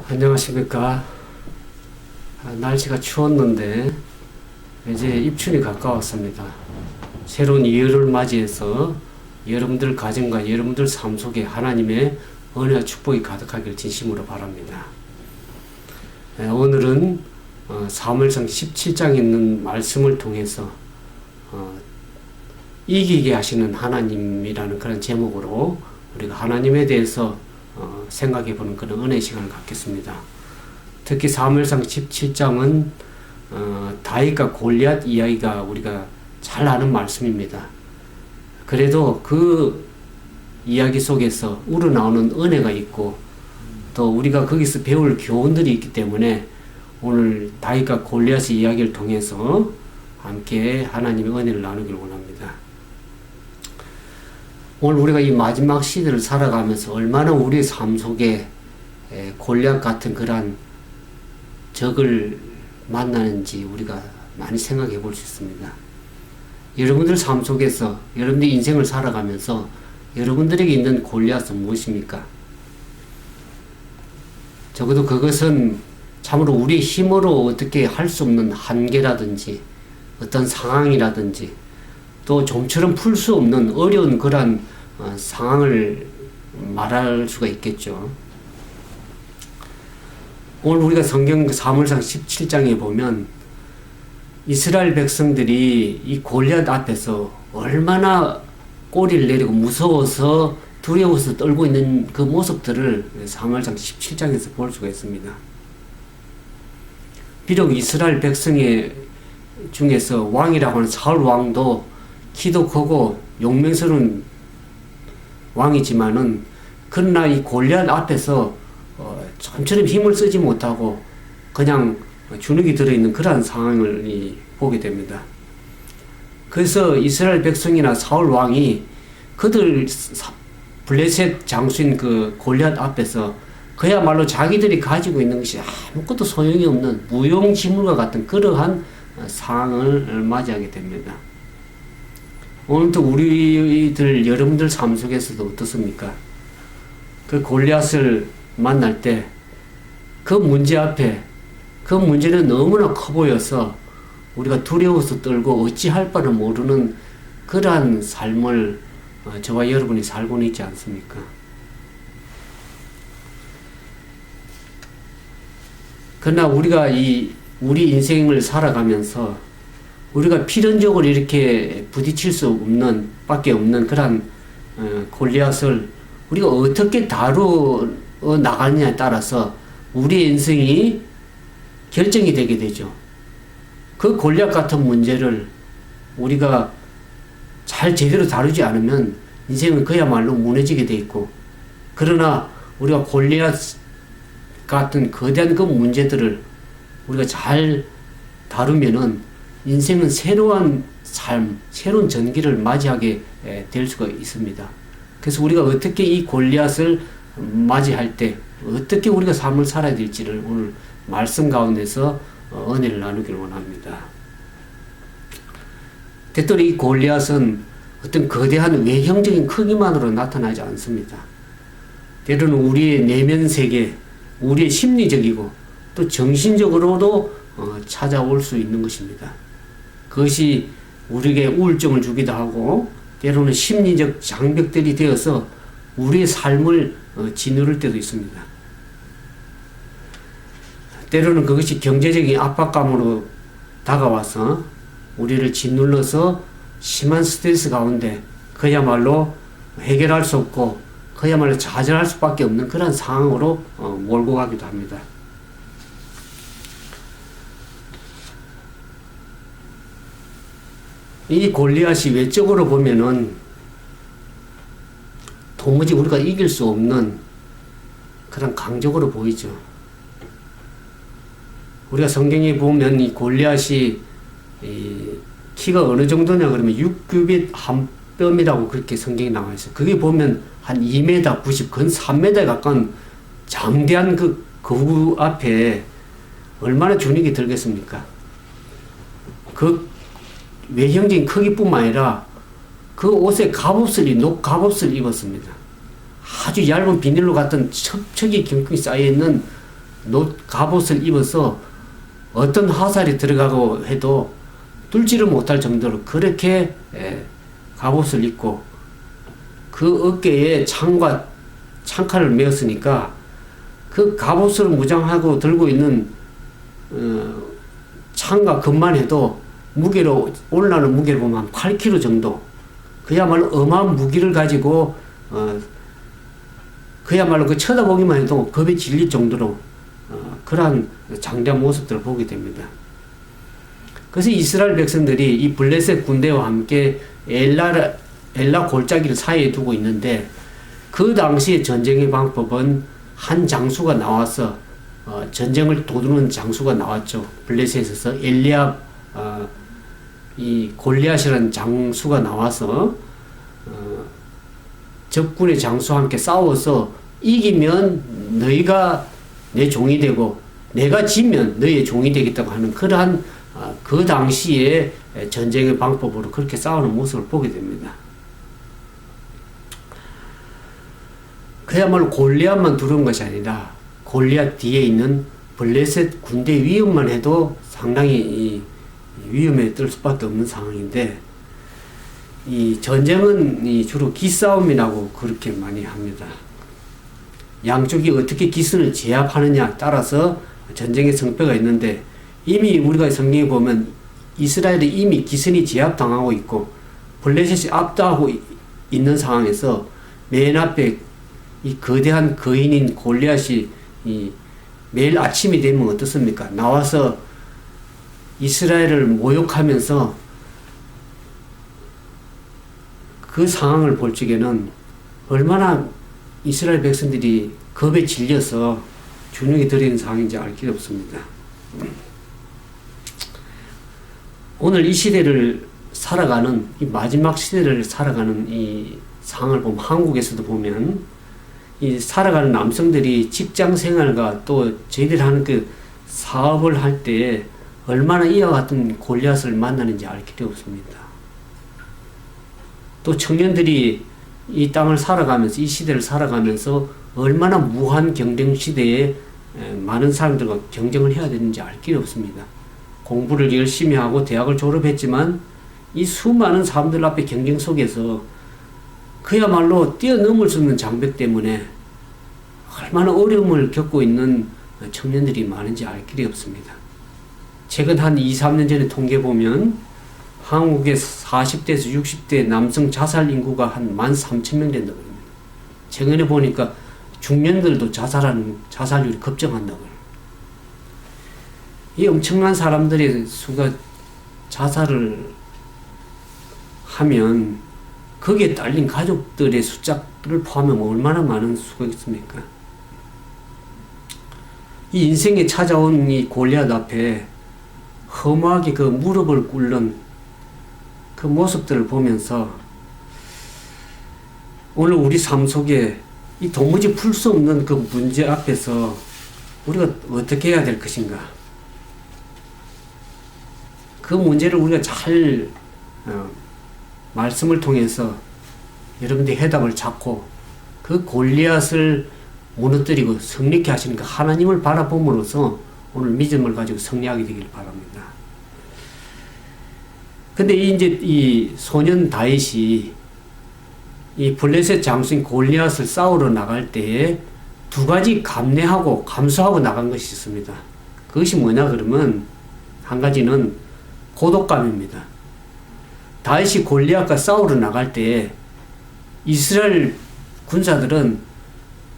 안녕하십니까. 날씨가 추웠는데 이제 입춘이 가까웠습니다. 새로운 이해를 맞이해서 여러분들 가정과 여러분들 삶 속에 하나님의 은혜와 축복이 가득하길 진심으로 바랍니다. 오늘은 사무엘상 17장에 있는 말씀을 통해서 이기게 하시는 하나님이라는 그런 제목으로 우리가 하나님에 대해서 생각해 보는 그런 은혜의 시간을 갖겠습니다. 특히 사무엘상 17장은 다윗과 골리앗 이야기가 우리가 잘 아는 말씀입니다. 그래도 그 이야기 속에서 우러나오는 은혜가 있고 또 우리가 거기서 배울 교훈들이 있기 때문에 오늘 다윗과 골리앗의 이야기를 통해서 함께 하나님의 은혜를 나누길 원합니다. 오늘 우리가 이 마지막 시대를 살아가면서 얼마나 우리의 삶 속에 골리앗 같은 그러한 적을 만나는지 우리가 많이 생각해 볼 수 있습니다. 여러분들 삶 속에서 여러분들 인생을 살아가면서 여러분들에게 있는 골리앗은 무엇입니까? 적어도 그것은 참으로 우리의 힘으로 어떻게 할 수 없는 한계라든지 어떤 상황이라든지 또 좀처럼 풀 수 없는 어려운 그러한 상황을 말할 수가 있겠죠. 오늘 우리가 성경 사무엘상 17장에 보면 이스라엘 백성들이 이 골리앗 앞에서 얼마나 꼬리를 내리고 무서워서 두려워서 떨고 있는 그 모습들을 사무엘상 17장에서 볼 수가 있습니다. 비록 이스라엘 백성의 중에서 왕이라고 하는 사울 왕도 키도 크고 용맹스러운 왕이지만은 그러나 이 골리앗 앞에서 좀처럼 힘을 쓰지 못하고 그냥 주눅이 들어있는 그러한 상황을 보게 됩니다. 그래서 이스라엘 백성이나 사울 왕이 그들 블레셋 장수인 그 골리앗 앞에서 그야말로 자기들이 가지고 있는 것이 아무것도 소용이 없는 무용지물과 같은 그러한 상황을 맞이하게 됩니다. 오늘도 우리들 여러분들 삶 속에서도 어떻습니까? 그 골리앗을 만날 때 그 문제 앞에 그 문제는 너무나 커 보여서 우리가 두려워서 떨고 어찌할 바를 모르는 그러한 삶을 저와 여러분이 살고는 있지 않습니까? 그러나 우리가 우리 인생을 살아가면서 우리가 필연적으로 이렇게 부딪힐 수 없는 밖에 없는 그런 골리앗을 우리가 어떻게 다루어 나가느냐에 따라서 우리 인생이 결정이 되게 되죠. 그 골리앗 같은 문제를 우리가 잘 제대로 다루지 않으면 인생은 그야말로 무너지게 돼 있고, 그러나 우리가 골리앗 같은 거대한 그 문제들을 우리가 잘 다루면은 인생은 새로운 삶, 새로운 전기를 맞이하게 될 수가 있습니다. 그래서 우리가 어떻게 이 골리앗을 맞이할 때 어떻게 우리가 삶을 살아야 될지를 오늘 말씀 가운데서 은혜를 나누기를 원합니다. 때때로 이 골리앗은 어떤 거대한 외형적인 크기만으로 나타나지 않습니다. 때로는 우리의 내면 세계, 우리의 심리적이고 또 정신적으로도 찾아올 수 있는 것입니다. 그것이 우리에게 우울증을 주기도 하고 때로는 심리적 장벽들이 되어서 우리의 삶을 짓누를 때도 있습니다. 때로는 그것이 경제적인 압박감으로 다가와서 우리를 짓눌러서 심한 스트레스 가운데 그야말로 해결할 수 없고 그야말로 좌절할 수밖에 없는 그런 상황으로 몰고 가기도 합니다. 이 골리앗이 외적으로 보면은 도무지 우리가 이길 수 없는 그런 강적으로 보이죠. 우리가 성경에 보면 이 골리앗이 키가 어느 정도냐 그러면 6규빗 한 뼘이라고 그렇게 성경에 나와 있어요. 그게 보면 한 2m 90, 근 3m에 가까운 장대한 그 거구 앞에 얼마나 주눅이 들겠습니까? 그 외형적인 크기뿐만 아니라 그 옷에 갑옷을, 녹갑옷을 입었습니다. 아주 얇은 비닐로 같은 첩첩이 경경이 쌓여있는 갑옷을 입어서 어떤 화살이 들어가고 해도 뚫지를 못할 정도로 그렇게 갑옷을 입고 그 어깨에 창칼을 메었으니까 그 갑옷을 무장하고 들고 있는 창과 금만 해도 무게로 올라오는 무게를 보면 한 8kg 정도, 그야말로 어마어마한 무기를 가지고 그야말로 그 쳐다보기만 해도 겁에 질릴 정도로 그러한 장대한 모습들을 보게 됩니다. 그래서 이스라엘 백성들이 이 블레셋 군대와 함께 엘라 골짜기를 사이에 두고 있는데, 그 당시의 전쟁의 방법은 한 장수가 나와서 전쟁을 도두는 장수가 나왔죠. 블레셋에서 엘리압 이 골리앗이라는 장수가 나와서 적군의 장수와 함께 싸워서 이기면 너희가 내 종이 되고 내가 지면 너희의 종이 되겠다고 하는 그러한 그 당시의 전쟁의 방법으로 그렇게 싸우는 모습을 보게 됩니다. 그야말로 골리앗만 두려운 것이 아니라 골리앗 뒤에 있는 블레셋 군대 위험만 해도 상당히 위험에 뜰 수밖에 없는 상황인데, 이 전쟁은 주로 기싸움이라고 그렇게 많이 합니다. 양쪽이 어떻게 기선을 제압하느냐 따라서 전쟁의 성패가 있는데, 이미 우리가 성경에 보면 이스라엘이 이미 기선이 제압당하고 있고 블레셋이 압도하고 있는 상황에서 맨 앞에 이 거대한 거인인 골리앗이 매일 아침이 되면 어떻습니까? 나와서 이스라엘을 모욕하면서 그 상황을 볼 적에는 얼마나 이스라엘 백성들이 겁에 질려서 주눅이 들이는 상황인지 알 길이 없습니다. 오늘 이 시대를 살아가는, 이 마지막 시대를 살아가는 이 상황을 보면, 한국에서도 보면 이 살아가는 남성들이 직장 생활과 또 저희들이 하는 그 사업을 할 때 얼마나 이와 같은 골리앗을 만나는지 알 길이 없습니다. 또 청년들이 이 땅을 살아가면서, 이 시대를 살아가면서 얼마나 무한 경쟁 시대에 많은 사람들과 경쟁을 해야 되는지 알 길이 없습니다. 공부를 열심히 하고 대학을 졸업했지만 이 수많은 사람들 앞에 경쟁 속에서 그야말로 뛰어넘을 수 없는 장벽 때문에 얼마나 어려움을 겪고 있는 청년들이 많은지 알 길이 없습니다. 최근 한 2, 3년 전에 통계 보면 한국의 40대에서 60대 남성 자살 인구가 한 13,000명 된다고 합니다. 최근에 보니까 중년들도 자살률이 급증한다고 합니다. 이 엄청난 사람들의 수가 자살을 하면 거기에 딸린 가족들의 숫자를 포함하면 얼마나 많은 수가 있습니까? 이 인생에 찾아온 이 골리앗 앞에 허무하게 그 무릎을 꿇는 그 모습들을 보면서 오늘 우리 삶 속에 이 도무지 풀 수 없는 그 문제 앞에서 우리가 어떻게 해야 될 것인가? 그 문제를 우리가 잘 말씀을 통해서 여러분들이 해답을 찾고 그 골리앗을 무너뜨리고 승리케 하시는 그 하나님을 바라봄으로써 오늘 믿음을 가지고 승리하게 되길 바랍니다. 근데 이제 이 소년 다윗이 이 블레셋 장수인 골리앗을 싸우러 나갈 때에 두 가지 감내하고 감수하고 나간 것이 있습니다. 그것이 뭐냐 그러면, 한 가지는 고독감입니다. 다윗이 골리앗과 싸우러 나갈 때 이스라엘 군사들은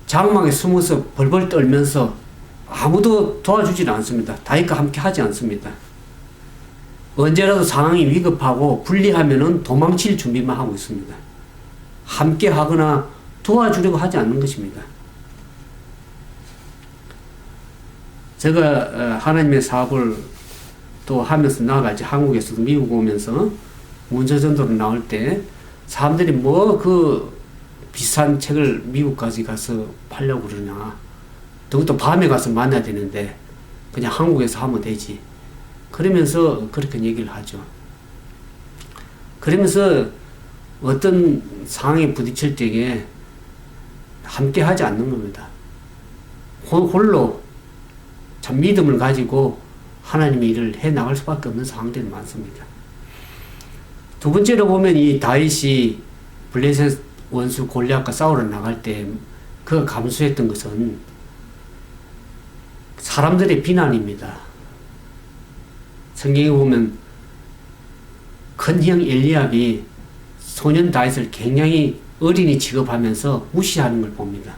장막에 숨어서 벌벌 떨면서 아무도 도와주질 않습니다. 다윗과 함께 하지 않습니다. 언제라도 상황이 위급하고 불리하면은 도망칠 준비만 하고 있습니다. 함께 하거나 도와주려고 하지 않는 것입니다. 제가 하나님의 사업을 또 하면서 나아가지, 한국에서도 미국 오면서 문서전도로 나올 때 사람들이 뭐 그 비싼 책을 미국까지 가서 팔려고 그러냐, 그것도 밤에 가서 만나야 되는데 그냥 한국에서 하면 되지, 그러면서 그렇게 얘기를 하죠. 그러면서 어떤 상황에 부딪힐 때에 함께 하지 않는 겁니다. 홀로 참 믿음을 가지고 하나님의 일을 해 나갈 수밖에 없는 상황들이 많습니다. 두 번째로 보면 이 다윗이 블레셋 원수 골리앗과 싸우러 나갈 때 그가 감수했던 것은 사람들의 비난입니다. 성경에 보면 큰형 엘리압이 소년 다윗을 굉장히 어린이 취급하면서 무시하는 걸 봅니다.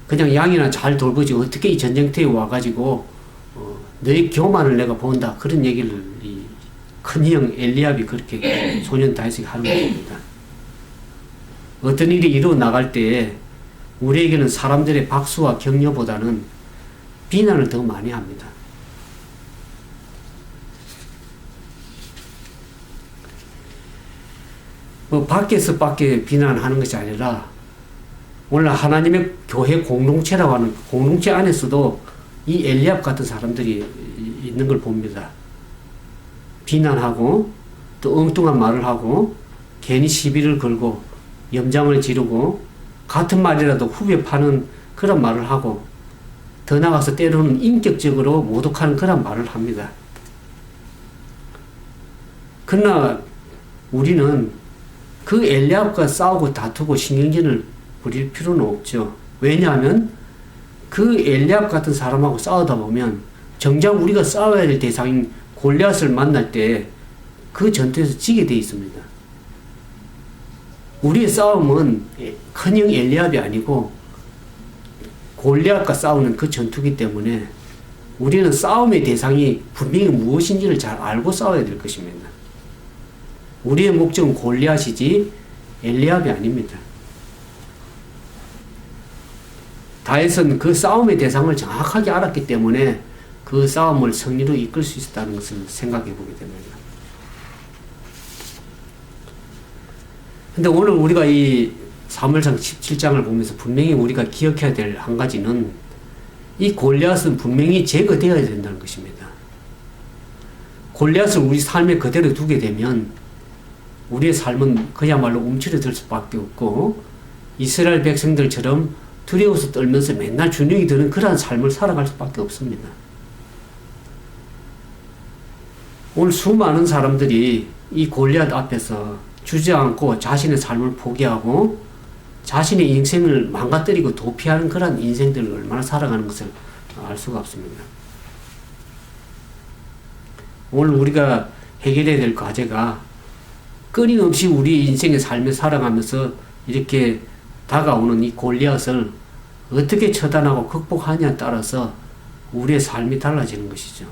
그냥 양이나 잘 돌보지 어떻게 이 전쟁터에 와가지고 너의 교만을 내가 본다 그런 얘기를 이 큰형 엘리압이 그렇게 소년 다윗에게 하는 겁니다. 어떤 일이 이루어 나갈 때 우리에게는 사람들의 박수와 격려보다는 비난을 더 많이 합니다. 뭐 밖에서 밖에 비난하는 것이 아니라 오늘 하나님의 교회 공동체라고 하는 공동체 안에서도 이 엘리압 같은 사람들이 있는 걸 봅니다. 비난하고 또 엉뚱한 말을 하고 괜히 시비를 걸고 염장을 지르고 같은 말이라도 후벼 파는 그런 말을 하고 더 나아가서 때로는 인격적으로 모독하는 그런 말을 합니다. 그러나 우리는 그 엘리압과 싸우고 다투고 신경전을 부릴 필요는 없죠. 왜냐하면 그 엘리압 같은 사람하고 싸우다 보면 정작 우리가 싸워야 될 대상인 골리앗을 만날 때 그 전투에서 지게 돼 있습니다. 우리의 싸움은 큰형 엘리압이 아니고 골리앗과 싸우는 그 전투기 때문에 우리는 싸움의 대상이 분명히 무엇인지를 잘 알고 싸워야 될 것입니다. 우리의 목적은 골리앗이지 엘리압이 아닙니다. 다윗은 그 싸움의 대상을 정확하게 알았기 때문에 그 싸움을 승리로 이끌 수 있었다는 것을 생각해 보게 됩니다. 근데 오늘 우리가 이 사무엘상 17장을 보면서 분명히 우리가 기억해야 될 한 가지는 이 골리앗은 분명히 제거되어야 된다는 것입니다. 골리앗을 우리 삶에 그대로 두게 되면 우리의 삶은 그야말로 움츠러들 수밖에 없고 이스라엘 백성들처럼 두려워서 떨면서 맨날 주눅이 드는 그러한 삶을 살아갈 수밖에 없습니다. 오늘 수많은 사람들이 이 골리앗 앞에서 주저앉고 자신의 삶을 포기하고 자신의 인생을 망가뜨리고 도피하는 그런 인생들을 얼마나 살아가는 것을 알 수가 없습니다. 오늘 우리가 해결해야 될 과제가 끊임없이 우리 인생의 삶을 살아가면서 이렇게 다가오는 이 골리앗을 어떻게 처단하고 극복하냐에 따라서 우리의 삶이 달라지는 것이죠.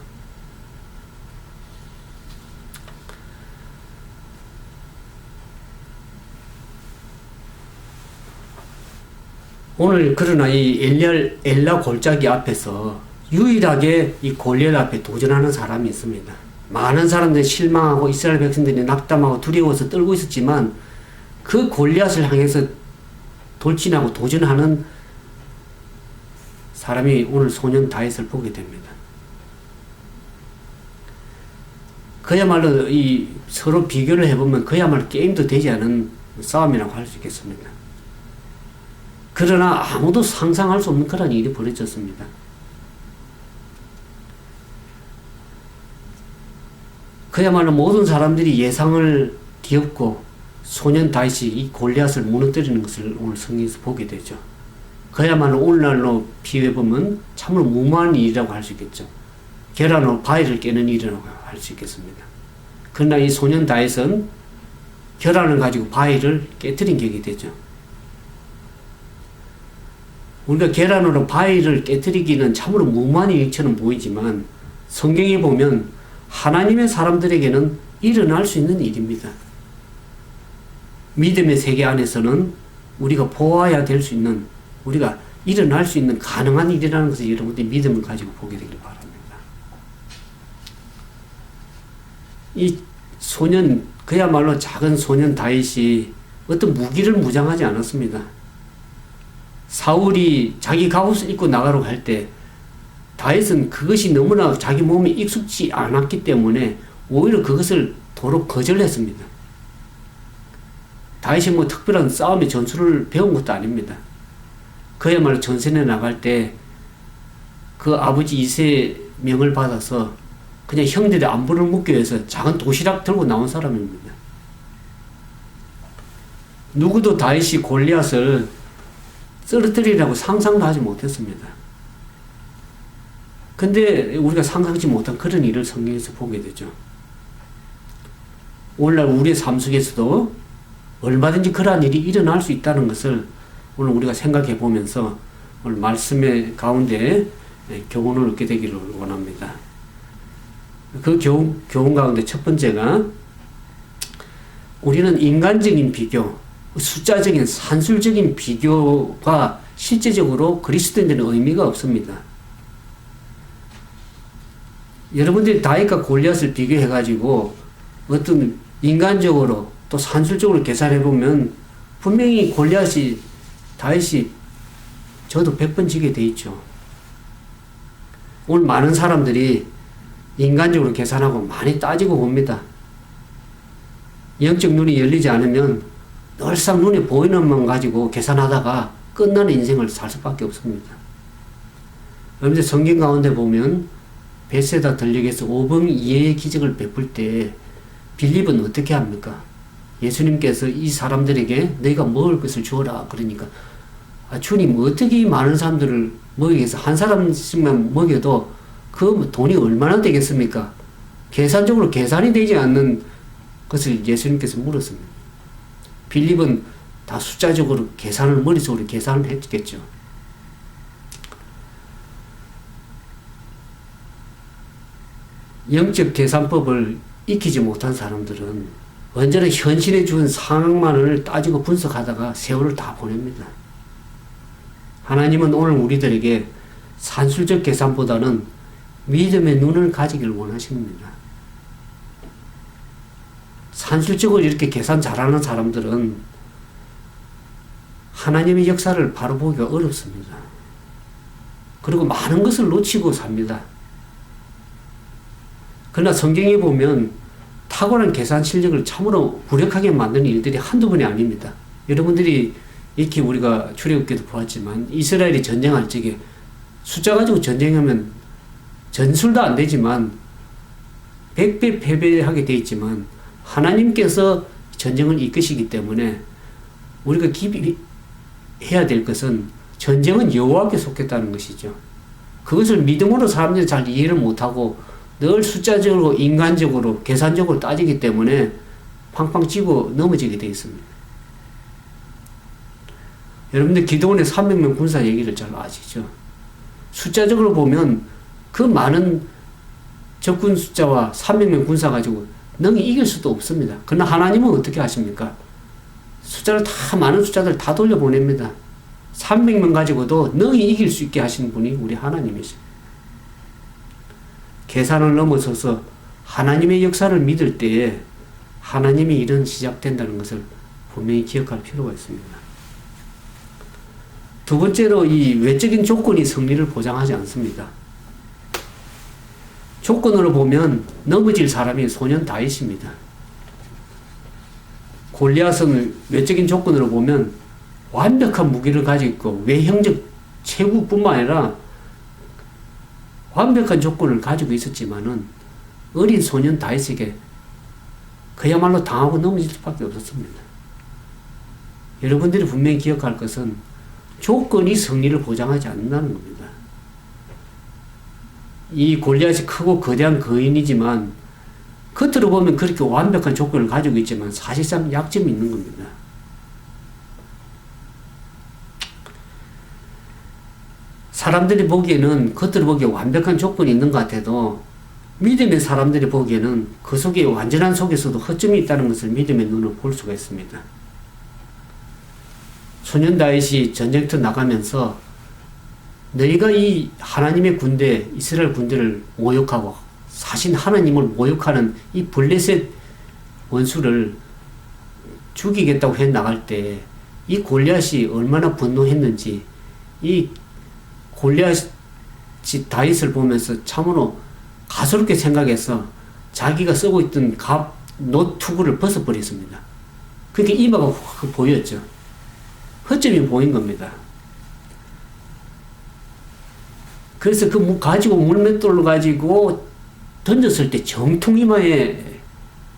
오늘 그러나 이 엘라 골짜기 앞에서 유일하게 이 골리앗 앞에 도전하는 사람이 있습니다. 많은 사람들이 실망하고 이스라엘 백성들이 낙담하고 두려워서 떨고 있었지만 그 골리앗을 향해서 돌진하고 도전하는 사람이 오늘 소년 다윗을 보게 됩니다. 그야말로 이 서로 비교를 해보면 그야말로 게임도 되지 않은 싸움이라고 할 수 있겠습니다. 그러나 아무도 상상할 수 없는 그런 일이 벌어졌습니다. 그야말로 모든 사람들이 예상을 뒤엎고 소년 다윗이 이 골리앗을 무너뜨리는 것을 오늘 성경에서 보게 되죠. 그야말로 오늘날로 비유해보면 참으로 무모한 일이라고 할 수 있겠죠. 계란으로 바위를 깨는 일이라고 할 수 있겠습니다. 그러나 이 소년 다윗은 계란을 가지고 바위를 깨뜨린 격이 되죠. 우리가 계란으로 바위를 깨뜨리기는 참으로 무모한 일처럼 보이지만 성경에 보면 하나님의 사람들에게는 일어날 수 있는 일입니다. 믿음의 세계 안에서는 우리가 보아야 될 수 있는, 우리가 일어날 수 있는 가능한 일이라는 것을 여러분들이 믿음을 가지고 보게 되길 바랍니다. 이 소년, 그야말로 작은 소년 다윗이 어떤 무기를 무장하지 않았습니다. 사울이 자기 갑옷을 입고 나가러 갈 때 다윗은 그것이 너무나 자기 몸에 익숙지 않았기 때문에 오히려 그것을 도로 거절했습니다. 다윗이 뭐 특별한 싸움의 전술을 배운 것도 아닙니다. 그야말로 전선에 나갈 때 그 아버지 이세 명을 받아서 그냥 형들의 안부를 묻기 위해서 작은 도시락 들고 나온 사람입니다. 누구도 다윗이 골리앗을 쓰러뜨리라고 상상도 하지 못했습니다. 근데 우리가 상상하지 못한 그런 일을 성경에서 보게 되죠. 오늘날 우리의 삶 속에서도 얼마든지 그러한 일이 일어날 수 있다는 것을 오늘 우리가 생각해 보면서 오늘 말씀의 가운데 교훈을 얻게 되기를 원합니다. 그 교훈 가운데 첫 번째가 우리는 인간적인 비교, 숫자적인 산술적인 비교가 실제적으로 그리스도인들은 의미가 없습니다. 여러분들이 다윗과 골리앗을 비교해가지고 어떤 인간적으로 또 산술적으로 계산해보면 분명히 골리앗이 다윗이 저도 100번 지게 돼 있죠. 오늘 많은 사람들이 인간적으로 계산하고 많이 따지고 봅니다. 영적 눈이 열리지 않으면 늘상 눈에 보이는 것만 가지고 계산하다가 끝나는 인생을 살 수밖에 없습니다. 여러분들 성경 가운데 보면 베세다 들녘에서 오병 이어의 기적을 베풀 때 빌립은 어떻게 합니까? 예수님께서 이 사람들에게 너희가 먹을 것을 주어라 그러니까 주님 어떻게 이 많은 사람들을 먹이기 위해서 한 사람씩만 먹여도 그 돈이 얼마나 되겠습니까? 계산적으로 계산이 되지 않는 것을 예수님께서 물었습니다. 빌립은 다 숫자적으로 계산을 머릿속으로 계산을 했겠죠. 영적 계산법을 익히지 못한 사람들은 언제나 현실에 주은 상황만을 따지고 분석하다가 세월을 다 보냅니다. 하나님은 오늘 우리들에게 산술적 계산보다는 믿음의 눈을 가지기를 원하십니다. 산술적으로 이렇게 계산 잘하는 사람들은 하나님의 역사를 바로 보기가 어렵습니다. 그리고 많은 것을 놓치고 삽니다. 그러나 성경에 보면 탁월한 계산 실력을 참으로 무력하게 만드는 일들이 한두 번이 아닙니다. 여러분들이 이렇게 우리가 출애굽기도 보았지만 이스라엘이 전쟁할 적에 숫자 가지고 전쟁하면 전술도 안 되지만 100배 패배하게 돼 있지만 하나님께서 전쟁을 이끄시기 때문에 우리가 깊이 해야 될 것은 전쟁은 여호와께 속했다는 것이죠. 그것을 믿음으로 사람들이 잘 이해를 못하고 늘 숫자적으로 인간적으로 계산적으로 따지기 때문에 팡팡 치고 넘어지게 되어 있습니다. 여러분들 기드온의 300명 군사 얘기를 잘 아시죠? 숫자적으로 보면 그 많은 적군 숫자와 300명 군사 가지고 능히 이길 수도 없습니다. 그러나 하나님은 어떻게 하십니까? 숫자를 다 많은 숫자들 다 돌려보냅니다. 300명 가지고도 능히 이길 수 있게 하시는 분이 우리 하나님이십니다. 계산을 넘어서서 하나님의 역사를 믿을 때에 하나님의 일은 시작된다는 것을 분명히 기억할 필요가 있습니다. 두 번째로 이 외적인 조건이 승리를 보장하지 않습니다. 조건으로 보면 넘어질 사람이 소년 다윗입니다. 골리앗은 외적인 조건으로 보면 완벽한 무기를 가지고 있고 외형적 체구뿐만 아니라 완벽한 조건을 가지고 있었지만은 어린 소년 다윗에게 그야말로 당하고 넘어질 수밖에 없었습니다. 여러분들이 분명히 기억할 것은 조건이 승리를 보장하지 않는다는 겁니다. 이 골리앗이 크고 거대한 거인이지만 겉으로 보면 그렇게 완벽한 조건을 가지고 있지만 사실상 약점이 있는 겁니다. 사람들이 보기에는 겉으로 보기에 완벽한 조건이 있는 것 같아도 믿음의 사람들이 보기에는 그 속에 완전한 속에서도 허점이 있다는 것을 믿음의 눈으로 볼 수가 있습니다. 소년 다윗이 전쟁터 나가면서 너희가 이 하나님의 군대, 이스라엘 군대를 모욕하고 사신 하나님을 모욕하는 이 블레셋 원수를 죽이겠다고 해 나갈 때 이 골리앗이 얼마나 분노했는지 이 골리앗이 다윗을 보면서 참으로 가소롭게 생각해서 자기가 쓰고 있던 노투구를 벗어버렸습니다. 그렇게 이마가 보였죠. 허점이 보인 겁니다. 그래서 가지고 물맷돌로 가지고 던졌을 때 정통이마에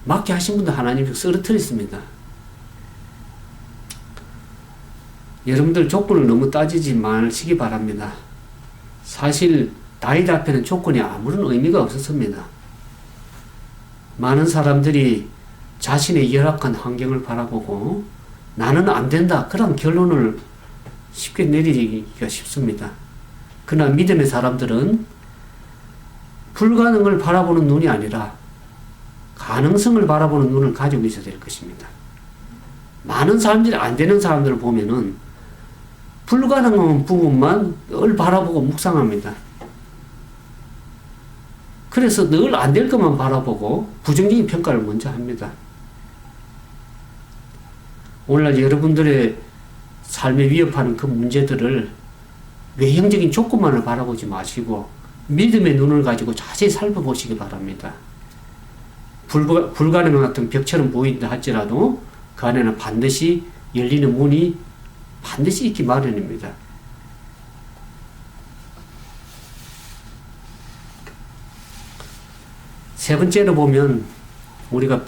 맞게 하신 분도 하나님이 쓰러뜨렸습니다. 여러분들 조건을 너무 따지지 마시기 바랍니다. 사실 다윗 앞에는 조건이 아무런 의미가 없었습니다. 많은 사람들이 자신의 열악한 환경을 바라보고 나는 안 된다 그런 결론을 쉽게 내리기가 쉽습니다. 그러나 믿음의 사람들은 불가능을 바라보는 눈이 아니라 가능성을 바라보는 눈을 가지고 있어야 될 것입니다. 많은 사람들이 안 되는 사람들을 보면은 불가능한 부분만 늘 바라보고 묵상합니다. 그래서 늘 안 될 것만 바라보고 부정적인 평가를 먼저 합니다. 오늘날 여러분들의 삶에 위협하는 그 문제들을 외형적인 조건만을 바라보지 마시고 믿음의 눈을 가지고 자세히 살펴보시기 바랍니다. 불가능한 같은 벽처럼 보인다 할지라도 그 안에는 반드시 열리는 문이 반드시 있기 마련입니다. 세 번째로 보면 우리가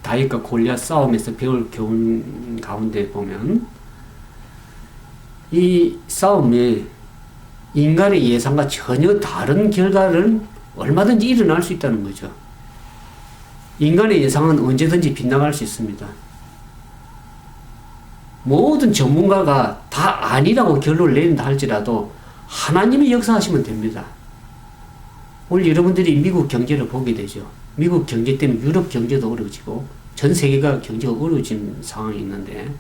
다윗과 골리앗 싸움에서 배울 교훈 가운데 보면 이 싸움에 인간의 예상과 전혀 다른 결과를 얼마든지 일어날 수 있다는 거죠. 인간의 예상은 언제든지 빗나갈 수 있습니다. 모든 전문가가 다 아니라고 결론을 내린다 할지라도 하나님이 역사하시면 됩니다. 오늘 여러분들이 미국 경제를 보게 되죠. 미국 경제 때문에 유럽 경제도 어려워지고 전 세계가 경제가 어려워진 상황이 있는데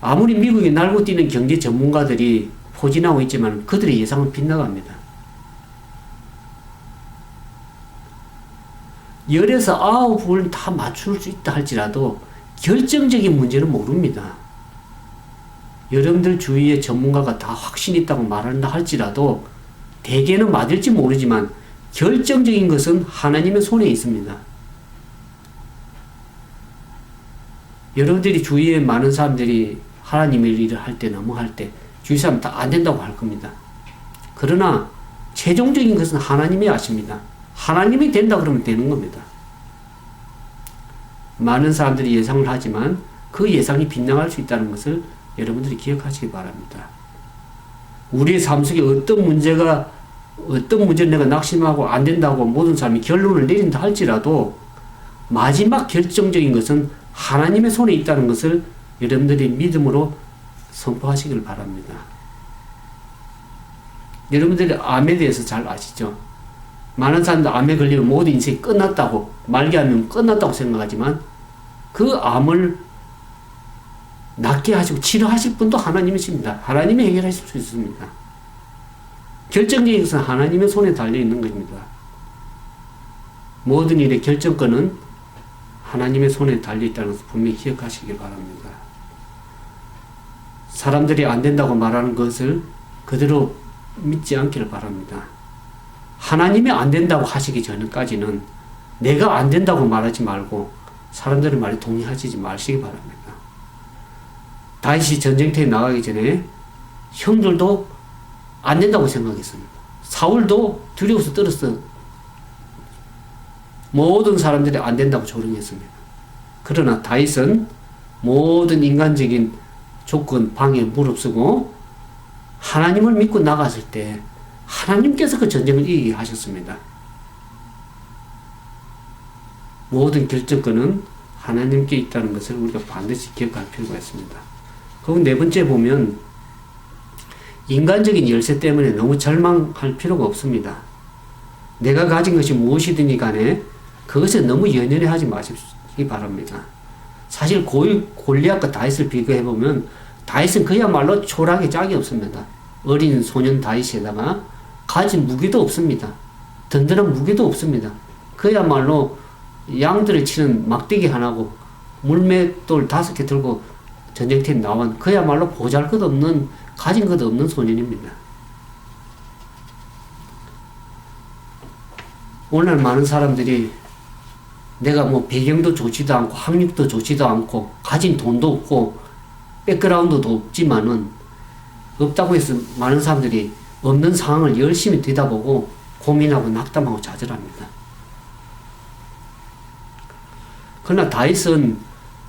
아무리 미국이 날고 뛰는 경제 전문가들이 포진하고 있지만 그들의 예상은 빗나갑니다. 10에서 9을 다 맞출 수 있다 할지라도 결정적인 문제는 모릅니다. 여러분들 주위에 전문가가 다 확신 있다고 말한다 할지라도 대개는 맞을지 모르지만 결정적인 것은 하나님의 손에 있습니다. 여러분들이 주위에 많은 사람들이 하나님의 일을 할 때, 넘어갈 때 주위 사람 다 안 된다고 할 겁니다. 그러나 최종적인 것은 하나님이 아십니다. 하나님이 된다 그러면 되는 겁니다. 많은 사람들이 예상을 하지만 그 예상이 빗나갈 수 있다는 것을 여러분들이 기억하시기 바랍니다. 우리의 삶 속에 어떤 문제를 내가 낙심하고 안 된다고 모든 사람이 결론을 내린다 할지라도 마지막 결정적인 것은 하나님의 손에 있다는 것을 여러분들이 믿음으로 선포하시길 바랍니다. 여러분들이 암에 대해서 잘 아시죠? 많은 사람들 암에 걸리면 모든 인생이 끝났다고, 말기암이면 끝났다고 생각하지만 그 암을 낫게 하시고 치료하실 분도 하나님이십니다. 하나님이 해결하실 수 있습니다. 결정적인 것은 하나님의 손에 달려있는 것입니다. 모든 일의 결정권은 하나님의 손에 달려있다는 것을 분명히 기억하시기 바랍니다. 사람들이 안 된다고 말하는 것을 그대로 믿지 않기를 바랍니다. 하나님이 안 된다고 하시기 전까지는 내가 안 된다고 말하지 말고 사람들의 말에 동의하지 마시기 바랍니다. 다윗이 전쟁터에 나가기 전에 형들도 안 된다고 생각했습니다. 사울도 두려워서 떨었어. 모든 사람들이 안 된다고 조롱했습니다. 그러나 다윗은 모든 인간적인 조건, 방해 무릅쓰고 하나님을 믿고 나갔을 때 하나님께서 그 전쟁을 이기게 하셨습니다. 모든 결정권은 하나님께 있다는 것을 우리가 반드시 기억할 필요가 있습니다. 그리고 네 번째 보면 인간적인 열쇠 때문에 너무 절망할 필요가 없습니다. 내가 가진 것이 무엇이든지 간에 그것에 너무 연연해 하지 마시기 바랍니다. 사실 골리앗과 다윗을 비교해보면 다윗은 그야말로 초라하게 짝이 없습니다. 어린 소년 다윗에다가 가진 무기도 없습니다. 든든한 무기도 없습니다. 그야말로 양들을 치는 막대기 하나고 물맷돌 5개 들고 전쟁터에 나온 그야말로 보잘것없는 가진 것 없는 소년입니다. 오늘 많은 사람들이 내가 뭐 배경도 좋지도 않고 학력도 좋지도 않고 가진 돈도 없고 백그라운드도 없지만은 없다고 해서 많은 사람들이 없는 상황을 열심히 들여다보고 고민하고 낙담하고 좌절합니다. 그러나 다윗은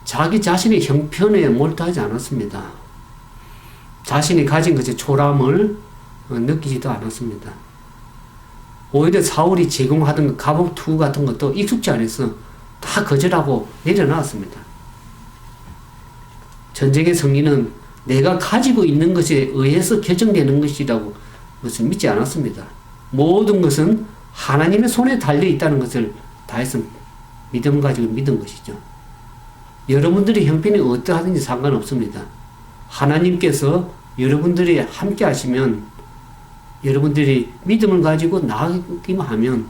자기 자신의 형편에 몰두하지 않았습니다. 자신이 가진 것의 초라함을 느끼지도 않았습니다. 오히려 사울이 제공하던 그 갑옷 투구 같은 것도 익숙지 않아서 다 거절하고 내려놨습니다. 전쟁의 승리는 내가 가지고 있는 것에 의해서 결정되는 것이라고 그것을 믿지 않았습니다. 모든 것은 하나님의 손에 달려 있다는 것을 다윗은 믿음 가지고 믿은 것이죠. 여러분들의 형편이 어떠하든지 상관없습니다. 하나님께서 여러분들이 함께 하시면 여러분들이 믿음을 가지고 나아가기만 하면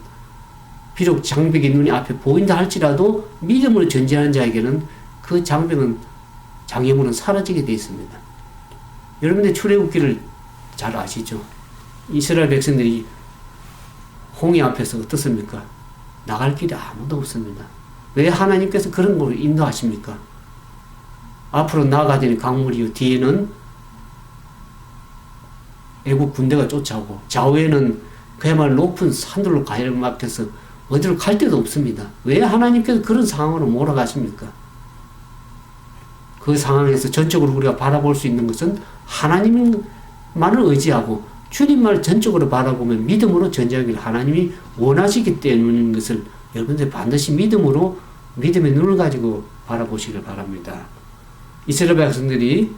비록 장벽이 눈이 앞에 보인다 할지라도 믿음을 전제하는 자에게는 그 장벽은 장애물은 사라지게 되어 있습니다. 여러분들 출애굽기를 잘 아시죠? 이스라엘 백성들이 홍해 앞에서 어떻습니까? 나갈 길이 아무도 없습니다. 왜 하나님께서 그런 걸 인도하십니까? 앞으로 나아가더니 강물이요, 뒤에는 애국 군대가 쫓아오고 좌우에는 그야말로 높은 산들로 가로막혀서 어디로 갈 데도 없습니다. 왜 하나님께서 그런 상황으로 몰아가십니까? 그 상황에서 전적으로 우리가 바라볼 수 있는 것은 하나님만을 의지하고 주님만을 전적으로 바라보면 믿음으로 전쟁하기를 하나님이 원하시기 때문인 것을 여러분들 반드시 믿음의 눈을 가지고 바라보시길 바랍니다. 이스라엘 백성들이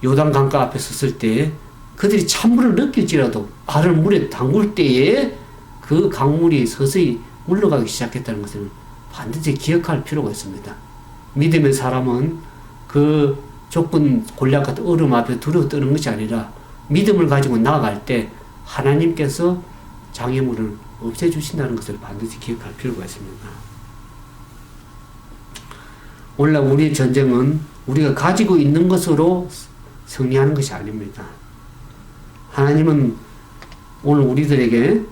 요단 강가 앞에 섰을 때 그들이 찬물을 느낄지라도 발을 물에 담글 때에 그 강물이 서서히 물러가기 시작했다는 것을 반드시 기억할 필요가 있습니다. 믿음의 사람은 그 좁은 골리앗 같은 얼음 앞에 두려워 떠는 것이 아니라 믿음을 가지고 나아갈 때 하나님께서 장애물을 없애주신다는 것을 반드시 기억할 필요가 있습니다. 오늘날 우리의 전쟁은 우리가 가지고 있는 것으로 승리하는 것이 아닙니다. 하나님은 오늘 우리들에게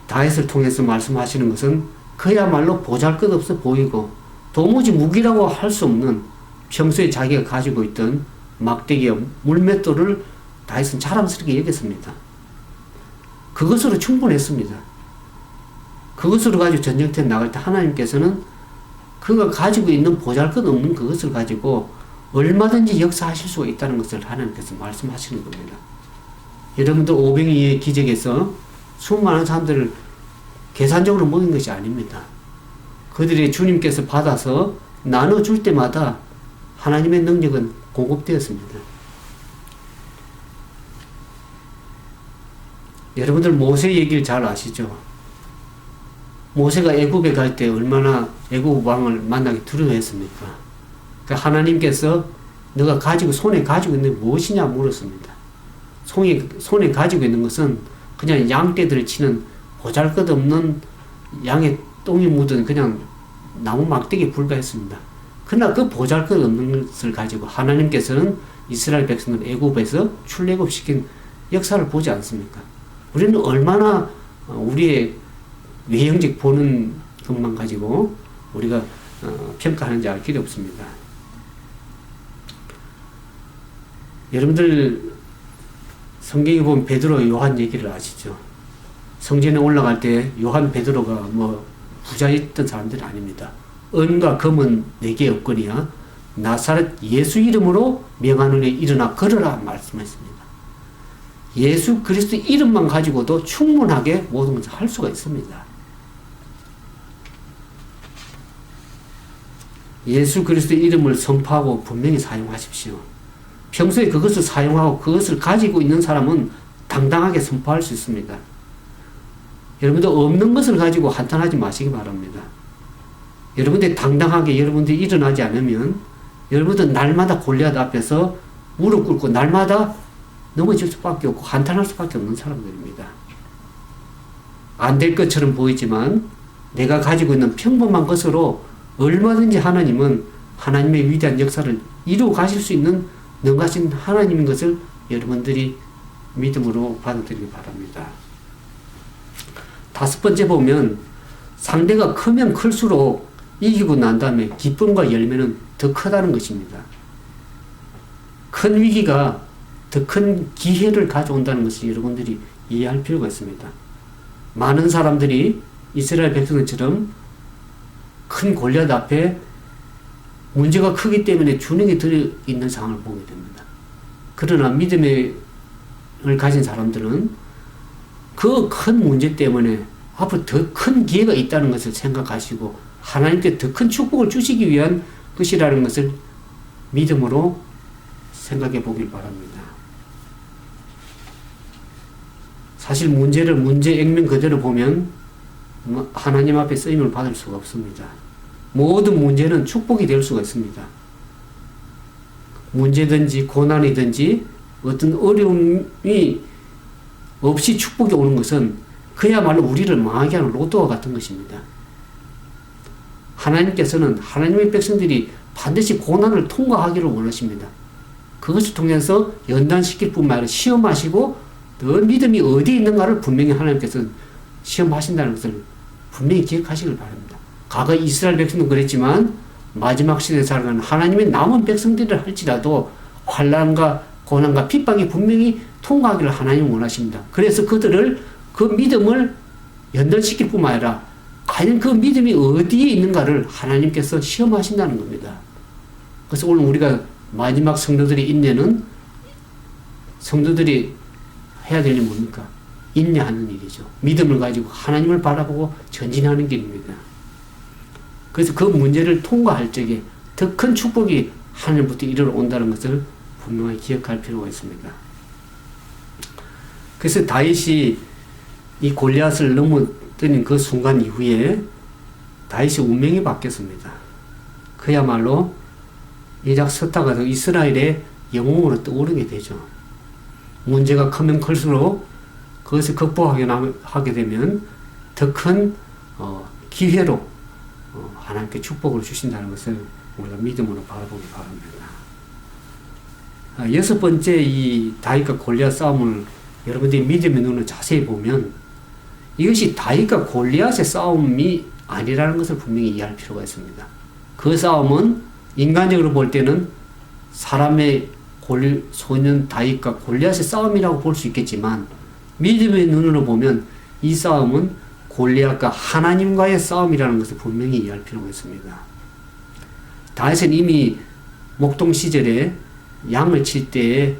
다윗을 통해서 말씀하시는 것은 그야말로 보잘것없어 보이고 도무지 무기라고 할 수 없는 평소에 자기가 가지고 있던 막대기와 물맷돌을 다윗은 자랑스럽게 여겼습니다. 그것으로 충분했습니다. 그것으로 가지고 전쟁터에 나갈 때 하나님께서는 그가 가지고 있는 보잘것없는 그것을 가지고 얼마든지 역사하실 수가 있다는 것을 하나님께서 말씀하시는 겁니다. 여러분들 오병이의 기적에서 수많은 사람들을 계산적으로 먹인 것이 아닙니다. 그들이 주님께서 받아서 나눠줄 때마다 하나님의 능력은 공급되었습니다. 여러분들 모세 얘기를 잘 아시죠? 모세가 애굽에 갈 때 얼마나 애굽 왕을 만나기 두려워했습니까? 그러니까 하나님께서 너가 손에 가지고 있는 게 무엇이냐 물었습니다. 손에 가지고 있는 것은 그냥 양떼들을 치는 보잘것없는 양의 똥이 묻은 그냥 나무 막대기에 불과했습니다. 그러나 그 보잘것없는 것을 가지고 하나님께서는 이스라엘 백성을 애굽에서 출애굽시킨 역사를 보지 않습니까? 우리는 얼마나 우리의 외형적 보는 것만 가지고 우리가 평가하는지 알 길이 없습니다. 여러분들 성경에 보면 베드로, 요한 얘기를 아시죠? 성전에 올라갈 때 요한, 베드로가 부자였던 사람들이 아닙니다. 은과 금은 내게 없거니와 나사렛 예수 이름으로 명하노니 일어나 걸어라 말씀했습니다. 예수 그리스도 이름만 가지고도 충분하게 모든 것을 할 수가 있습니다. 예수 그리스도 이름을 선포하고 분명히 사용하십시오. 평소에 그것을 사용하고 그것을 가지고 있는 사람은 당당하게 선포할 수 있습니다. 여러분들 없는 것을 가지고 한탄하지 마시기 바랍니다. 여러분들이 당당하게 여러분들이 일어나지 않으면 여러분들 날마다 골리앗 앞에서 무릎 꿇고 날마다 넘어질 수밖에 없고 한탄할 수밖에 없는 사람들입니다. 안 될 것처럼 보이지만 내가 가지고 있는 평범한 것으로 얼마든지 하나님은 하나님의 위대한 역사를 이루어 가실 수 있는 능하신 하나님인 것을 여러분들이 믿음으로 받아들이기 바랍니다. 5번째 보면 상대가 크면 클수록 이기고 난 다음에 기쁨과 열매는 더 크다는 것입니다. 큰 위기가 더 큰 기회를 가져온다는 것을 여러분들이 이해할 필요가 있습니다. 많은 사람들이 이스라엘 백성들처럼 큰 골리앗 앞에 문제가 크기 때문에 주눅이 들어있는 상황을 보게 됩니다. 그러나 믿음을 가진 사람들은 그 큰 문제 때문에 앞으로 더 큰 기회가 있다는 것을 생각하시고 하나님께 더 큰 축복을 주시기 위한 것이라는 것을 믿음으로 생각해 보길 바랍니다. 사실 문제를 문제 액면 그대로 보면 하나님 앞에 쓰임을 받을 수가 없습니다. 모든 문제는 축복이 될 수가 있습니다. 문제든지 고난이든지 어떤 어려움이 없이 축복이 오는 것은 그야말로 우리를 망하게 하는 로또와 같은 것입니다. 하나님께서는 하나님의 백성들이 반드시 고난을 통과하기를 원하십니다. 그것을 통해서 연단시킬 뿐만 아니라 시험하시고 너 믿음이 어디 있는가를 분명히 하나님께서 시험하신다는 것을 분명히 기억하시길 바랍니다. 과거 이스라엘 백성도 그랬지만 마지막 시대에 살아가는 하나님의 남은 백성들을 할지라도 환난과 고난과 핍박이 분명히 통과하기를 하나님은 원하십니다. 그래서 그들을 그 믿음을 연단시킬 뿐만 아니라 과연 그 믿음이 어디에 있는가를 하나님께서 시험하신다는 겁니다. 그래서 오늘 우리가 마지막 성도들의 인내는 성도들이 해야 될 일이 뭡니까? 인내하는 일이죠. 믿음을 가지고 하나님을 바라보고 전진하는 길입니다. 그래서 그 문제를 통과할 적에 더 큰 축복이 하늘부터 이르러 온다는 것을 분명히 기억할 필요가 있습니다. 그래서 다윗이 이 골리앗을 넘어뜨린 그 순간 이후에 다윗의 운명이 바뀌었습니다. 그야말로 이작 서타가 이스라엘의 영웅으로 떠오르게 되죠. 문제가 크면 클수록 그것을 극복하게 되면 더 큰 기회로 하나님께 축복을 주신다는 것을 우리가 믿음으로 바라보기 바랍니다. 여섯 번째 이 다윗과 골리앗 싸움을 여러분들이 믿음의 눈으로 자세히 보면 이것이 다윗과 골리앗의 싸움이 아니라는 것을 분명히 이해할 필요가 있습니다. 그 싸움은 인간적으로 볼 때는 사람의 소년 다윗과 골리앗의 싸움이라고 볼 수 있겠지만 믿음의 눈으로 보면 이 싸움은 골리앗과 하나님과의 싸움이라는 것을 분명히 이해할 필요가 있습니다. 다윗은 이미 목동 시절에 양을 칠 때의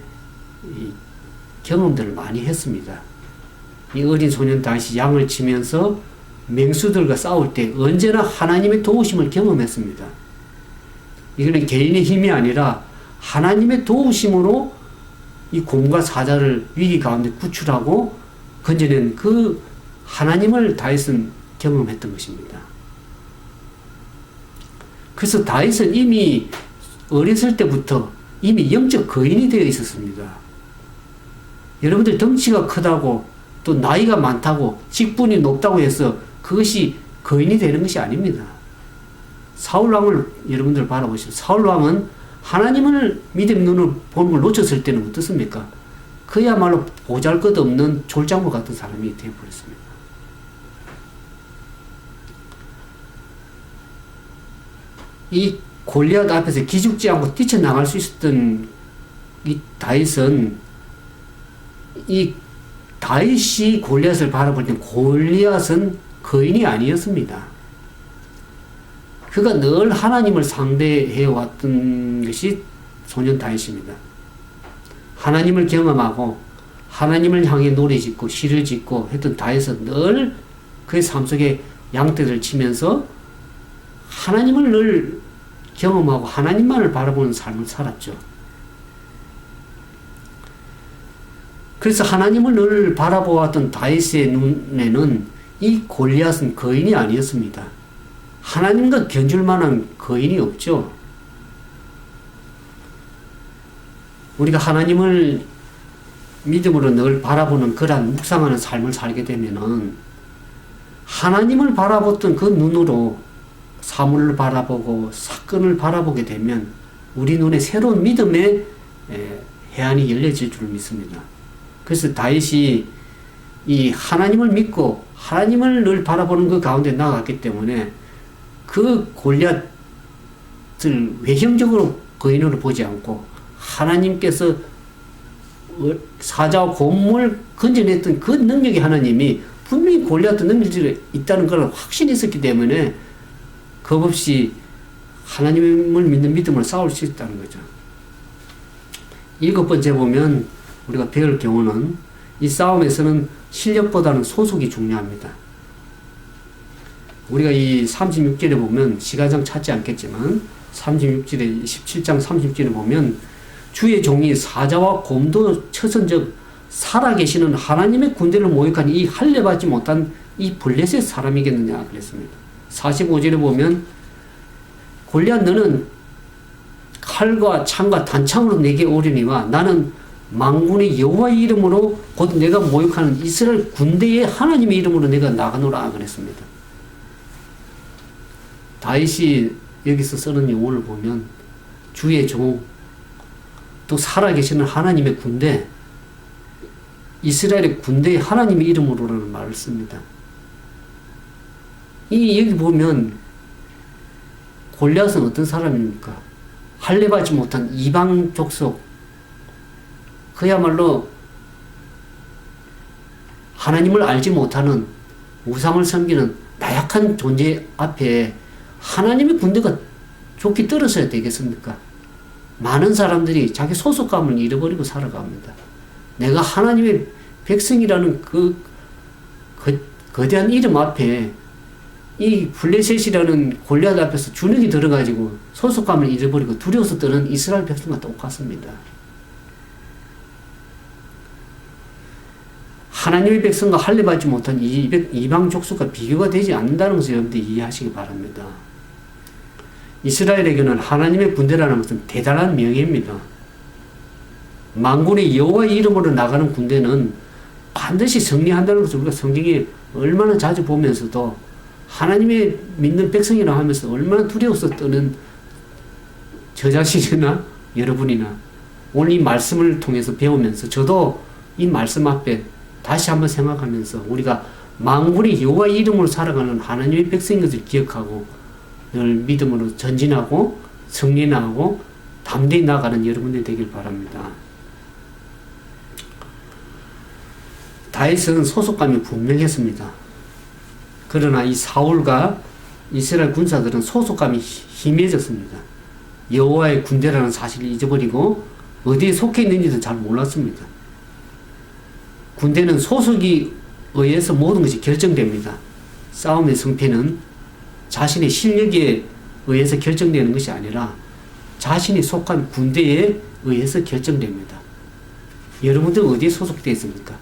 경험들을 많이 했습니다. 이 어린 소년 다윗이 양을 치면서 맹수들과 싸울 때 언제나 하나님의 도우심을 경험했습니다. 이거는 개인의 힘이 아니라 하나님의 도우심으로 이 곰과 사자를 위기 가운데 구출하고 건져낸 그 하나님을 다윗은 경험했던 것입니다. 그래서 다윗은 이미 어렸을 때부터 이미 영적 거인이 되어 있었습니다. 여러분들 덩치가 크다고 또 나이가 많다고 직분이 높다고 해서 그것이 거인이 되는 것이 아닙니다. 사울왕을 여러분들 바라보시죠. 사울왕은 하나님을 믿음의 눈을 보는 걸 놓쳤을 때는 어떻습니까? 그야말로 보잘것없는 졸장모 같은 사람이 되어버렸습니다. 이 골리앗 앞에서 기죽지 않고 뛰쳐나갈 수 있었던 이 다윗은 이 다윗이 골리앗을 바라볼 때 골리앗은 거인이 아니었습니다. 그가 늘 하나님을 상대해 왔던 것이 소년 다윗입니다. 하나님을 경험하고 하나님을 향해 노래 짓고 시를 짓고 했던 다윗은 늘 그의 삶 속에 양떼를 치면서 하나님을 늘 경험하고 하나님만을 바라보는 삶을 살았죠. 그래서 하나님을 늘 바라보았던 다윗의 눈에는 이 골리앗은 거인이 아니었습니다. 하나님과 견줄 만한 거인이 없죠. 우리가 하나님을 믿음으로 늘 바라보는 그러한 묵상하는 삶을 살게 되면은 하나님을 바라봤던 그 눈으로 사물을 바라보고 사건을 바라보게 되면 우리 눈에 새로운 믿음의 해안이 열려질 줄 믿습니다. 그래서 다윗이 이 하나님을 믿고 하나님을 늘 바라보는 그 가운데 나아갔기 때문에 그 골리앗을 외형적으로 거인으로 보지 않고 하나님께서 사자와 곰을 건져냈던 그 능력의 하나님이 분명히 골리앗도 능력이 있다는 걸 확신이 있었기 때문에 겁없이 하나님을 믿는 믿음을 싸울 수 있다는 거죠. 7번째 보면 우리가 배울 경우는 이 싸움에서는 실력보다는 소속이 중요합니다. 우리가 이 36절에 보면 시간상 찾지 않겠지만 36절에 17장 36절에 보면 주의 종이 사자와 곰도 쳐선적 살아계시는 하나님의 군대를 모욕한 이 할례받지 못한 이 블레셋 사람이겠느냐 그랬습니다. 45절에 보면 골리앗 너는 칼과 창과 단창으로 내게 오려니와 나는 만군의 여호와의 이름으로 곧 내가 모욕하는 이스라엘 군대의 하나님의 이름으로 내가 나가노라 그랬습니다. 다윗이 여기서 쓰는 용어를 보면 주의 종, 또 살아계시는 하나님의 군대, 이스라엘의 군대의 하나님의 이름으로라는 말을 씁니다. 여기 보면 골리앗은 어떤 사람입니까? 할례받지 못한 이방 족속, 그야말로 하나님을 알지 못하는 우상을 섬기는 나약한 존재 앞에 하나님의 군대가 좋게 떨어져야 되겠습니까? 많은 사람들이 자기 소속감을 잃어버리고 살아갑니다. 내가 하나님의 백성이라는 거대한 이름 앞에 이 블레셋이라는 골리앗 앞에서 주눅이 들어가지고 소속감을 잃어버리고 두려워서 떠는 이스라엘 백성과 똑같습니다. 하나님의 백성과 할례받지 못한 이방 족속과 비교가 되지 않는다는 것을 여러분들이 이해하시기 바랍니다. 이스라엘에게는 하나님의 군대라는 것은 대단한 명예입니다. 만군의 여호와의 이름으로 나가는 군대는 반드시 승리한다는 것을 우리가 성경에 얼마나 자주 보면서도 하나님의 믿는 백성이라 하면서 얼마나 두려워서 떠는 저 자신이나 여러분이나 오늘 이 말씀을 통해서 배우면서 저도 이 말씀 앞에 다시 한번 생각하면서 우리가 만군의 여호와의 이름으로 살아가는 하나님의 백성인 것을 기억하고 늘 믿음으로 전진하고 승리하고 담대히 나아가는 여러분들이 되길 바랍니다. 다윗은 소속감이 분명했습니다. 그러나 이 사울과 이스라엘 군사들은 소속감이 희미해졌습니다. 여호와의 군대라는 사실을 잊어버리고 어디에 속해 있는지도 잘 몰랐습니다. 군대는 소속에 의해서 모든 것이 결정됩니다. 싸움의 승패는 자신의 실력에 의해서 결정되는 것이 아니라 자신이 속한 군대에 의해서 결정됩니다. 여러분들 어디에 소속되어 있습니까?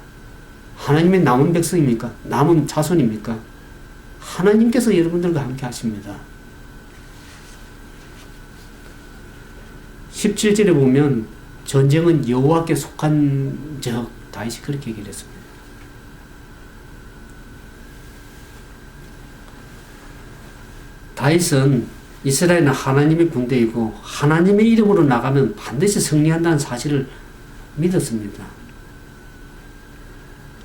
하나님의 남은 백성입니까? 남은 자손입니까? 하나님께서 여러분들과 함께 하십니다. 17절에 보면 전쟁은 여호와께 속한 적, 다윗이 그렇게 얘기를 했습니다. 다윗은 이스라엘은 하나님의 군대이고 하나님의 이름으로 나가면 반드시 승리한다는 사실을 믿었습니다.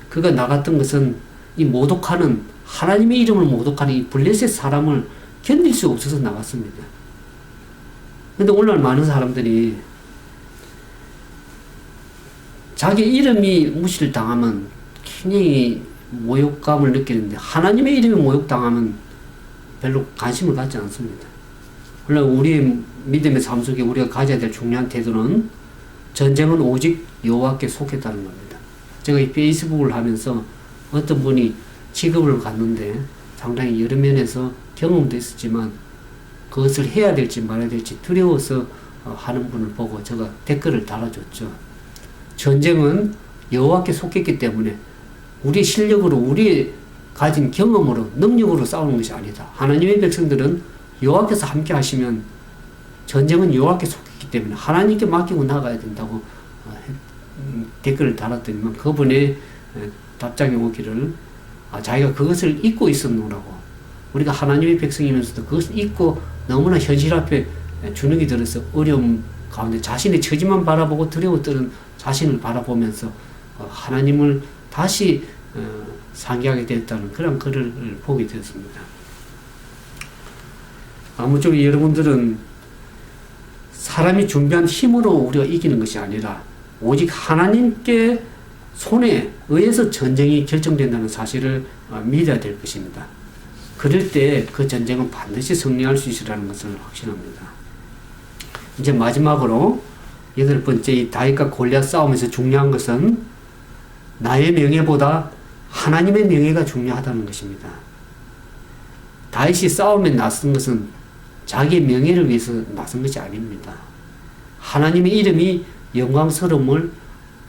그가 나갔던 것은 이 모독하는 하나님의 이름을 모독하는 이 블레셋 사람을 견딜 수 없어서 나갔습니다. 그런데 오늘날 많은 사람들이 자기 이름이 무시를 당하면 굉장히 모욕감을 느끼는데 하나님의 이름이 모욕당하면 별로 관심을 갖지 않습니다. 물론 우리의 믿음의 삶 속에 우리가 가져야 될 중요한 태도는 전쟁은 오직 여호와께 속했다는 겁니다. 제가 이 페이스북을 하면서 어떤 분이 직업을 갖는데 상당히 여러 면에서 경험도 있었지만 그것을 해야 될지 말아야 될지 두려워서 하는 분을 보고 제가 댓글을 달아줬죠. 전쟁은 여호와께 속했기 때문에 우리 실력으로 우리 가진 경험으로 능력으로 싸우는 것이 아니다. 하나님의 백성들은 여호와께서 함께 하시면 전쟁은 여호와께 속했기 때문에 하나님께 맡기고 나가야 된다고 댓글을 달았더니만 그분의 답장이 오기를 자기가 그것을 잊고 있었노라고. 우리가 하나님의 백성이면서도 그것을 잊고 너무나 현실 앞에 주눅이 들어서 어려움 가운데 자신의 처지만 바라보고 두려워 떠는 자신을 바라보면서 하나님을 다시 상기하게 됐다는 그런 글을 보게 되었습니다. 아무쪼록 여러분들은 사람이 준비한 힘으로 우리가 이기는 것이 아니라 오직 하나님께 손에 의해서 전쟁이 결정된다는 사실을 믿어야 될 것입니다. 그럴 때 그 전쟁은 반드시 승리할 수 있으라는 것을 확신합니다. 이제 마지막으로 8번째, 이 다윗과 골리앗 싸움에서 중요한 것은 나의 명예보다 하나님의 명예가 중요하다는 것입니다. 다윗이 싸움에 나선 것은 자기의 명예를 위해서 나선 것이 아닙니다. 하나님의 이름이 영광스러움을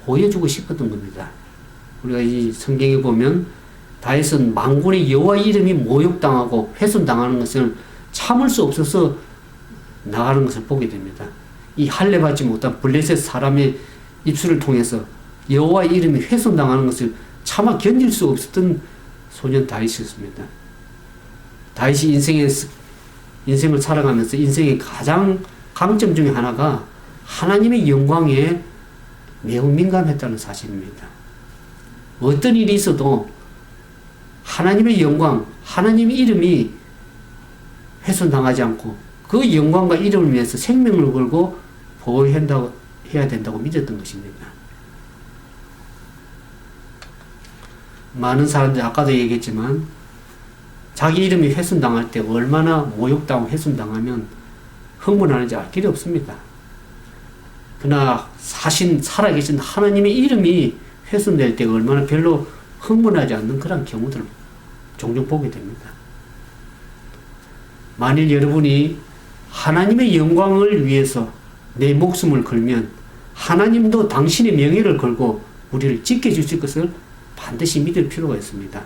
보여주고 싶었던 겁니다. 우리가 이 성경에 보면 다윗은 만군의 여호와의 이름이 모욕당하고 훼손당하는 것을 참을 수 없어서 나가는 것을 보게 됩니다. 이 할례받지 못한 블레셋 사람의 입술을 통해서 여호와의 이름이 훼손당하는 것을 차마 견딜 수 없었던 소년 다윗이었습니다. 다윗이 인생을 살아가면서 인생의 가장 강점 중에 하나가 하나님의 영광에 매우 민감했다는 사실입니다. 어떤 일이 있어도 하나님의 영광, 하나님의 이름이 훼손당하지 않고 그 영광과 이름을 위해서 생명을 걸고 보호해야 된다고 믿었던 것입니다. 많은 사람들이 아까도 얘기했지만 자기 이름이 훼손당할 때 얼마나 모욕당하고 훼손당하면 흥분하는지 알 길이 없습니다. 그러나 살아계신 하나님의 이름이 훼손될 때 얼마나 별로 흥분하지 않는 그런 경우들을 종종 보게 됩니다. 만일 여러분이 하나님의 영광을 위해서 내 목숨을 걸면 하나님도 당신의 명예를 걸고 우리를 지켜주실 것을 반드시 믿을 필요가 있습니다.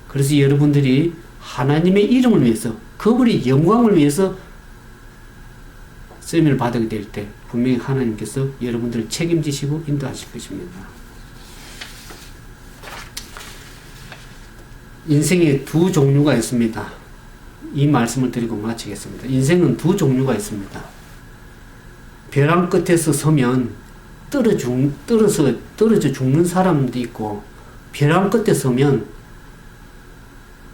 그래서 여러분들이 하나님의 이름을 위해서 그분의 영광을 위해서 쓰임을 받게 될 때 분명히 하나님께서 여러분들을 책임지시고 인도하실 것입니다. 인생에 두 종류가 있습니다. 이 말씀을 드리고 마치겠습니다. 인생은 두 종류가 있습니다. 벼랑 끝에서 서면 떨어져 죽는 사람도 있고, 벼랑 끝에 서면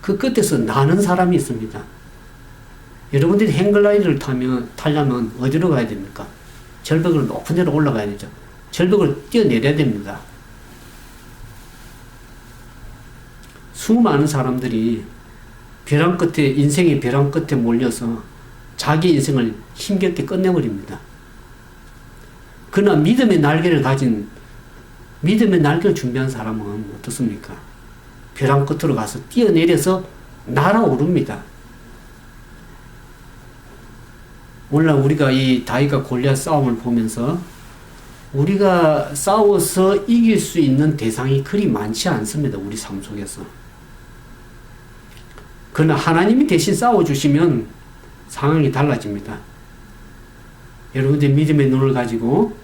그 끝에서 나는 사람이 있습니다. 여러분들이 행글라이더를 타려면 어디로 가야 됩니까? 절벽을 높은 데로 올라가야 되죠. 절벽을 뛰어내려야 됩니다. 수많은 사람들이 인생의 벼랑 끝에 몰려서 자기 인생을 힘겹게 끝내버립니다. 그러나 믿음의 날개를 준비한 사람은 어떻습니까? 벼랑 끝으로 가서 뛰어내려서 날아오릅니다. 오늘날 우리가 이 다윗과 골리앗 싸움을 보면서 우리가 싸워서 이길 수 있는 대상이 그리 많지 않습니다. 우리 삶 속에서. 그러나 하나님이 대신 싸워주시면 상황이 달라집니다. 여러분들 믿음의 눈을 가지고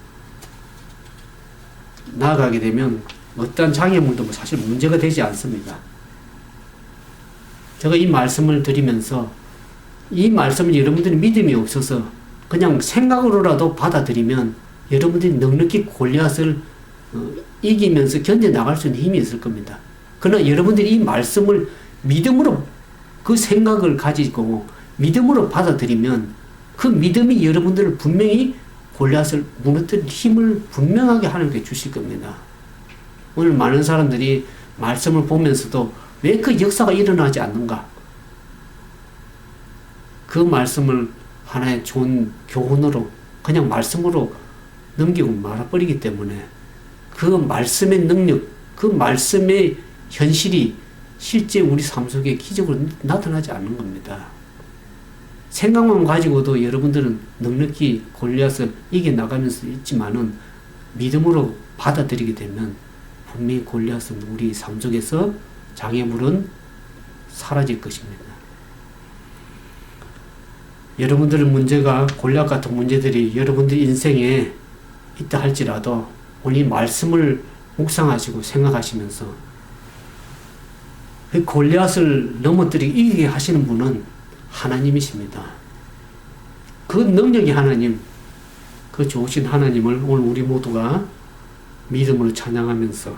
나아가게 되면 어떠한 장애물도 사실 문제가 되지 않습니다. 제가 이 말씀을 드리면서 이 말씀을 여러분들이 믿음이 없어서 그냥 생각으로라도 받아들이면 여러분들이 넉넉히 골리앗을 이기면서 견뎌나갈 수 있는 힘이 있을 겁니다. 그러나 여러분들이 이 말씀을 믿음으로 그 생각을 가지고 믿음으로 받아들이면 그 믿음이 여러분들을 분명히 골리앗을 무너뜨릴 힘을 분명하게 하나님께 주실 겁니다. 오늘 많은 사람들이 말씀을 보면서도 왜 그 역사가 일어나지 않는가? 그 말씀을 하나의 좋은 교훈으로 그냥 말씀으로 넘기고 말아버리기 때문에 그 말씀의 능력, 그 말씀의 현실이 실제 우리 삶 속에 기적으로 나타나지 않는 겁니다. 생각만 가지고도 여러분들은 넉넉히 골리앗을 이겨나가면서 있지만은 믿음으로 받아들이게 되면 분명히 골리앗은 우리 삶 속에서 장애물은 사라질 것입니다. 여러분들의 문제가 골리앗 같은 문제들이 여러분들 인생에 있다 할지라도 오늘 말씀을 묵상하시고 생각하시면서 그 골리앗을 넘어뜨리고 이기게 하시는 분은 하나님이십니다. 그 능력이 하나님, 그 좋으신 하나님을 오늘 우리 모두가 믿음으로 찬양하면서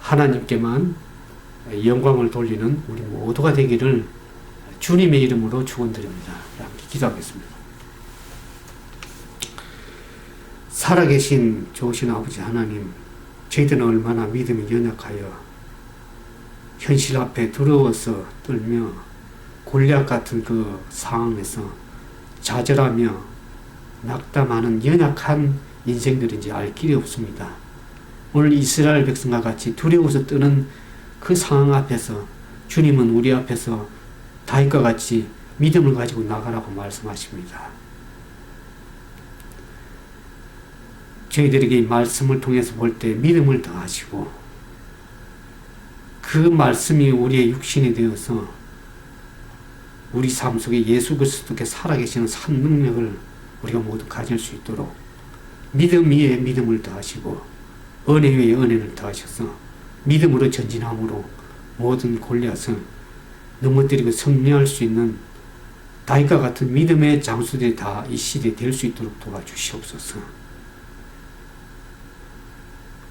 하나님께만 영광을 돌리는 우리 모두가 되기를 주님의 이름으로 축원드립니다. 함께 기도하겠습니다. 살아계신 좋으신 아버지 하나님, 저희들은 얼마나 믿음이 연약하여 현실 앞에 두려워서 떨며 골리앗 같은 그 상황에서 좌절하며 낙담하는 연약한 인생들인지 알 길이 없습니다. 오늘 이스라엘 백성과 같이 두려워서 떠는 그 상황 앞에서 주님은 우리 앞에서 다윗과 같이 믿음을 가지고 나가라고 말씀하십니다. 저희들에게 이 말씀을 통해서 볼 때 믿음을 더하시고 그 말씀이 우리의 육신이 되어서 우리 삶 속에 예수 그리스도께서 살아계시는 산 능력을 우리가 모두 가질 수 있도록 믿음 위에 믿음을 더하시고 은혜 위에 은혜를 더하셔서 믿음으로 전진함으로 모든 골리앗을 넘어뜨리고 승리할 수 있는 다윗과 같은 믿음의 장수들이 다 이 시대에 될 수 있도록 도와주시옵소서.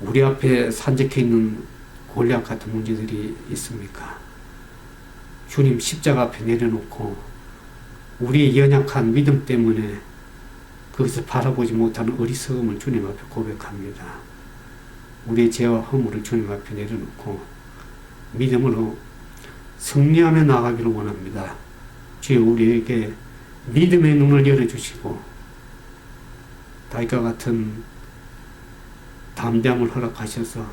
우리 앞에 산적해 있는 골리앗 같은 문제들이 있습니까? 주님 십자가 앞에 내려놓고 우리의 연약한 믿음 때문에 거기서 바라보지 못하는 어리석음을 주님 앞에 고백합니다. 우리의 죄와 허물을 주님 앞에 내려놓고 믿음으로 승리하며 나가기를 원합니다. 주여 우리에게 믿음의 눈을 열어주시고 다윗과 같은 담대함을 허락하셔서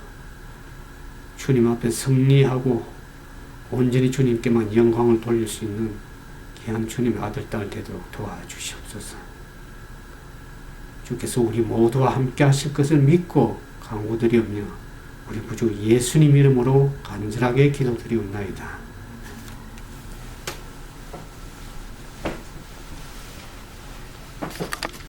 주님 앞에 승리하고 온전히 주님께만 영광을 돌릴 수 있는 귀한 주님의 아들, 딸 되도록 도와주시옵소서. 주께서 우리 모두와 함께 하실 것을 믿고 간구드리오며 우리 구주 예수님 이름으로 간절하게 기도드리옵나이다.